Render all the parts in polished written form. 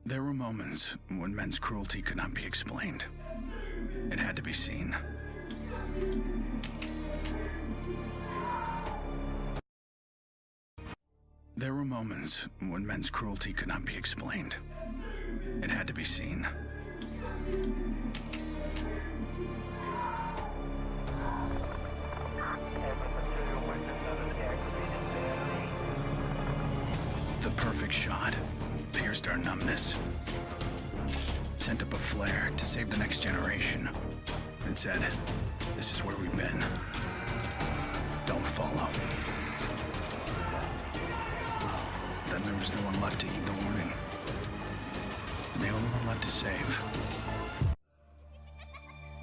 There were moments when men's cruelty could not be explained. It had to be seen. There were moments when men's cruelty could not be explained. It had to be seen. The perfect shot pierced our numbness, sent up a flare to save the next generation. It said, "This is where we've been. Don't follow." Then there was no one left to heed the warning. The only one left to save.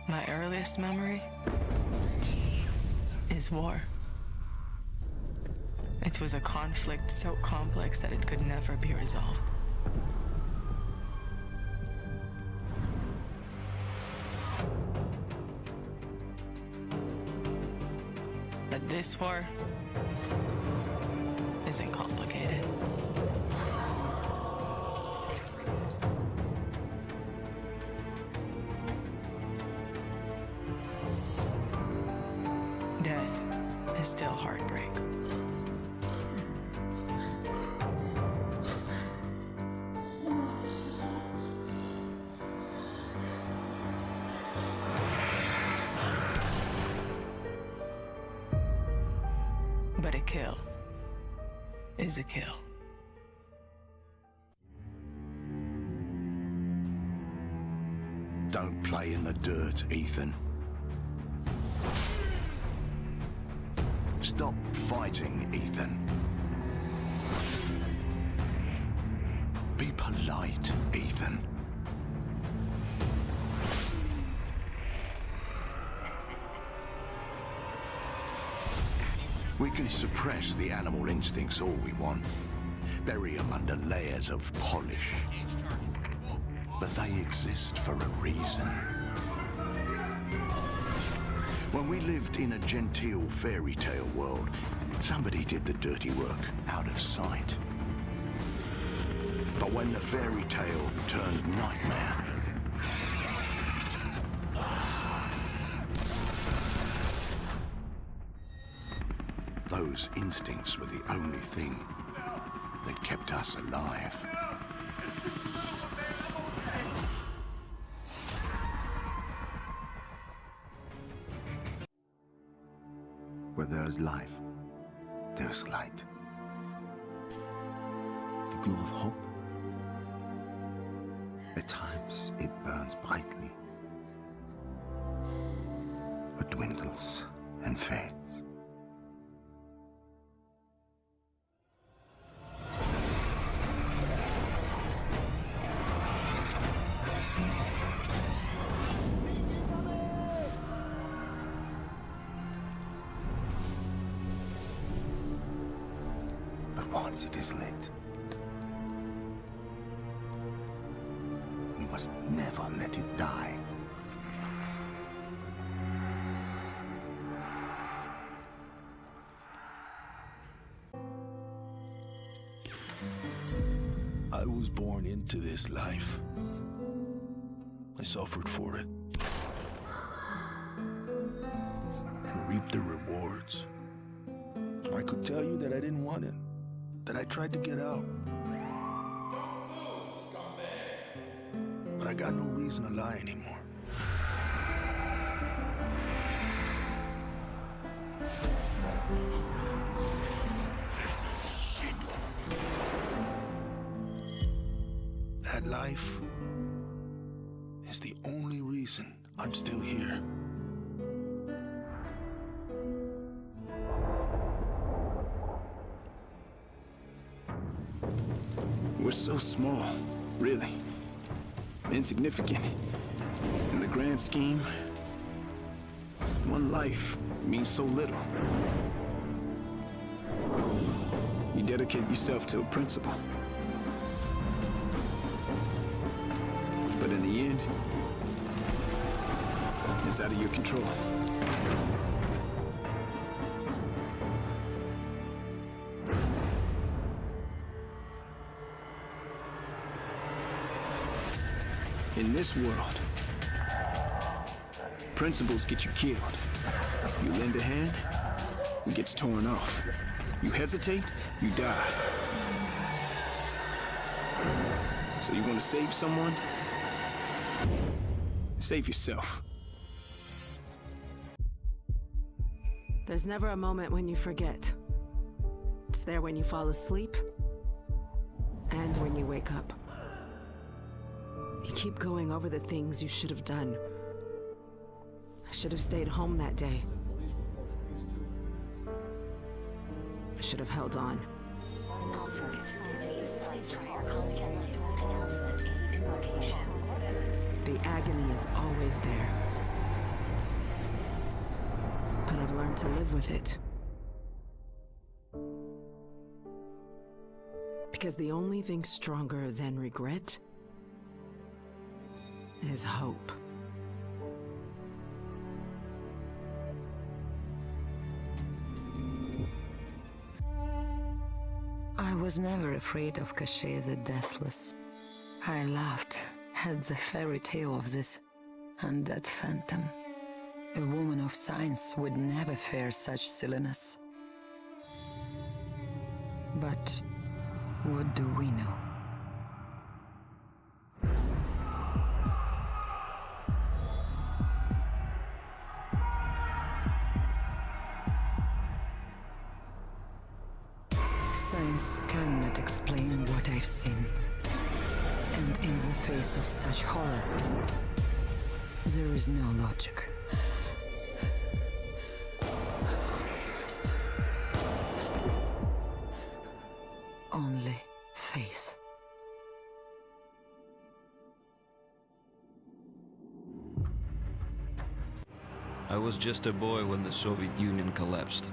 My earliest memory is war. It was a conflict so complex that it could never be resolved. But this war isn't complicated. Death is still heartbreak. But a kill is a kill. Don't play in the dirt, Ethan. Stop fighting, Ethan. Be polite, Ethan. We can suppress the animal instincts all we want, bury them under layers of polish. But they exist for a reason. When we lived in a genteel fairy tale world, somebody did the dirty work out of sight. But when the fairy tale turned nightmare, those instincts were the only thing that kept us alive. Where there is life, there is light. The glow of hope. At times it burns brightly, but dwindles and fades. Once it is lit, we must never let it die. I was born into this life. I suffered for it and reaped the rewards. I could tell you that I didn't want it, that I tried to get out. But I got no reason to lie anymore. That life is the only reason I'm still here. We're so small, really. Insignificant. In the grand scheme, one life means so little. You dedicate yourself to a principle. But in the end, it's out of your control. In this world, principles get you killed. You lend a hand, it gets torn off. You hesitate, you die. So you want to save someone? Save yourself. There's never a moment when you forget. It's there when you fall asleep and when you wake up. You keep going over the things you should have done. I should have stayed home that day. I should have held on. The agony is always there. But I've learned to live with it. Because the only thing stronger than regret is hope. I was never afraid of Cachet the Deathless. I laughed at the fairy tale of this undead phantom. A woman of science would never fear such silliness. But what do we know? Science cannot explain what I've seen. And in the face of such horror, there is no logic. Only faith. I was just a boy when the Soviet Union collapsed.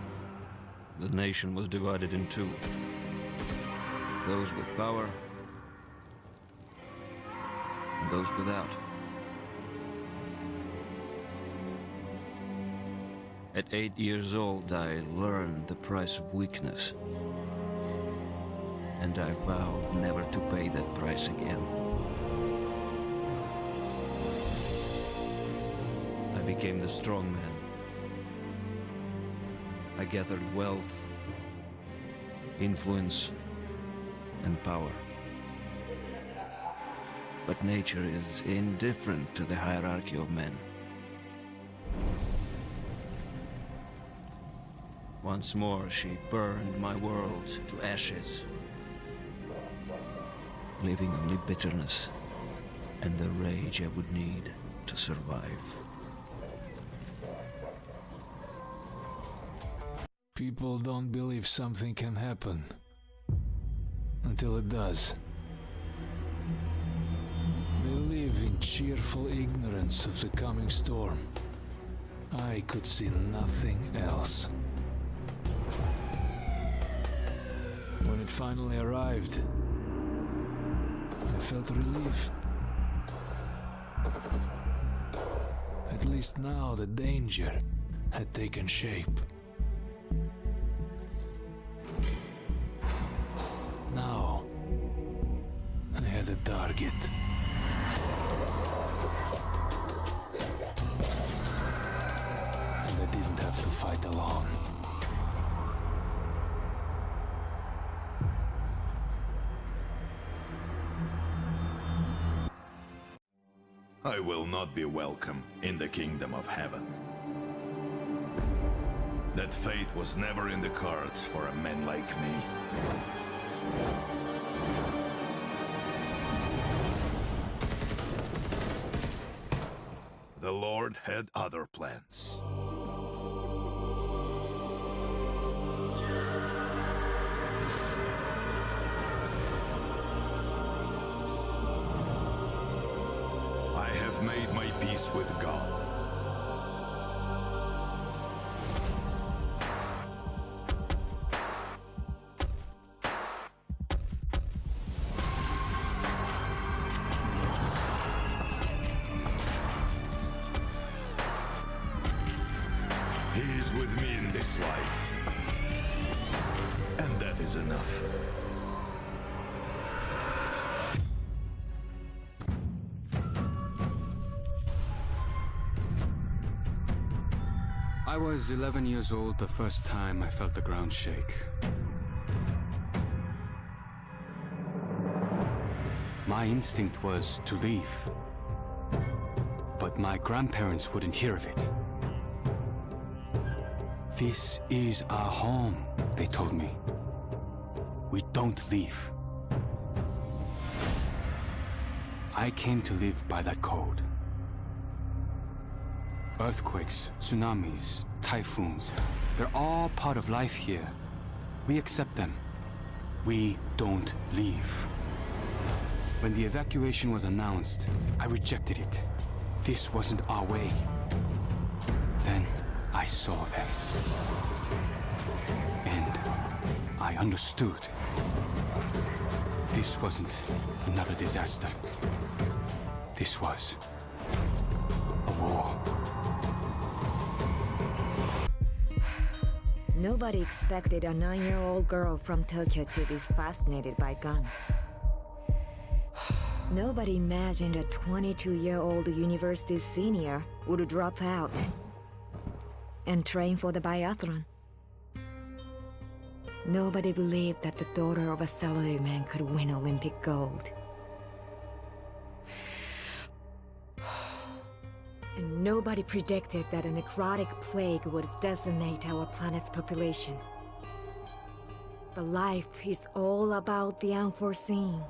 The nation was divided in two. Those with power and those without. At 8 years old, I learned the price of weakness. And I vowed never to pay that price again. I became the strong man. I gathered wealth, influence, and power. But nature is indifferent to the hierarchy of men. Once more, she burned my world to ashes, leaving only bitterness and the rage I would need to survive. People don't believe something can happen until it does. They live in cheerful ignorance of the coming storm. I could see nothing else. When it finally arrived, I felt relief. At least now the danger had taken shape. Now, I had a target. And I didn't have to fight alone. I will not be welcome in the kingdom of heaven. That fate was never in the cards for a man like me. The Lord had other plans. I have made my peace with God. He is with me in this life. And that is enough. I was 11 years old the first time I felt the ground shake. My instinct was to leave. But my grandparents wouldn't hear of it. This is our home, they told me. We don't leave. I came to live by that code. Earthquakes, tsunamis, typhoons, they're all part of life here. We accept them. We don't leave. When the evacuation was announced, I rejected it. This wasn't our way. Then I saw them. And I understood. This wasn't another disaster. This was a war. Nobody expected a 9-year-old girl from Tokyo to be fascinated by guns. Nobody imagined a 22-year-old university senior would drop out and train for the biathlon. Nobody believed that the daughter of a salaryman could win Olympic gold. And nobody predicted that a necrotic plague would decimate our planet's population. But life is all about the unforeseen.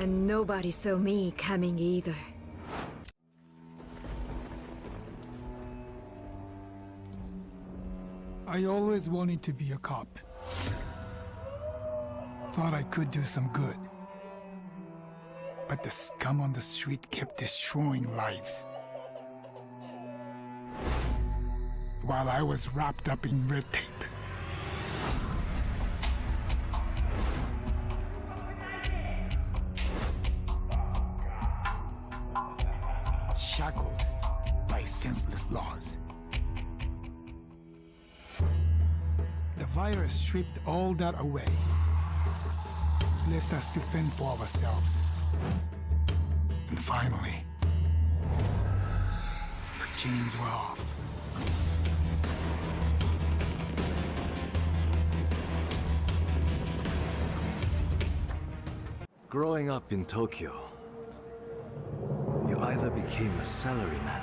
And nobody saw me coming either. I always wanted to be a cop. Thought I could do some good. But the scum on the street kept destroying lives. While I was wrapped up in red tape. Shackled by senseless laws. The virus stripped all that away, left us to fend for ourselves. And finally, the chains were off. Growing up in Tokyo, you either became a salaryman,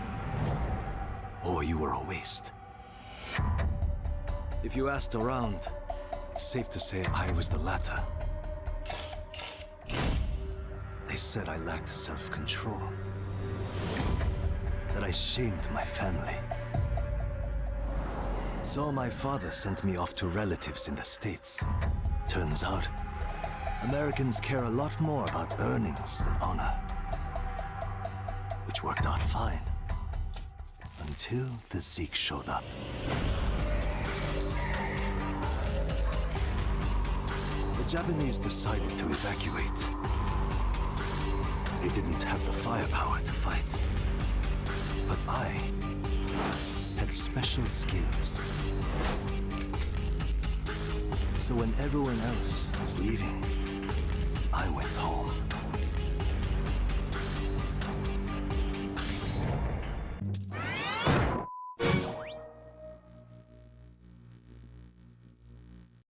or you were a waste. If you asked around, it's safe to say I was the latter. They said I lacked self-control, that I shamed my family. So my father sent me off to relatives in the States. Turns out, Americans care a lot more about earnings than honor. Which worked out fine. Until the Zeke showed up. The Japanese decided to evacuate. They didn't have the firepower to fight. But I had special skills. So when everyone else was leaving, I went home.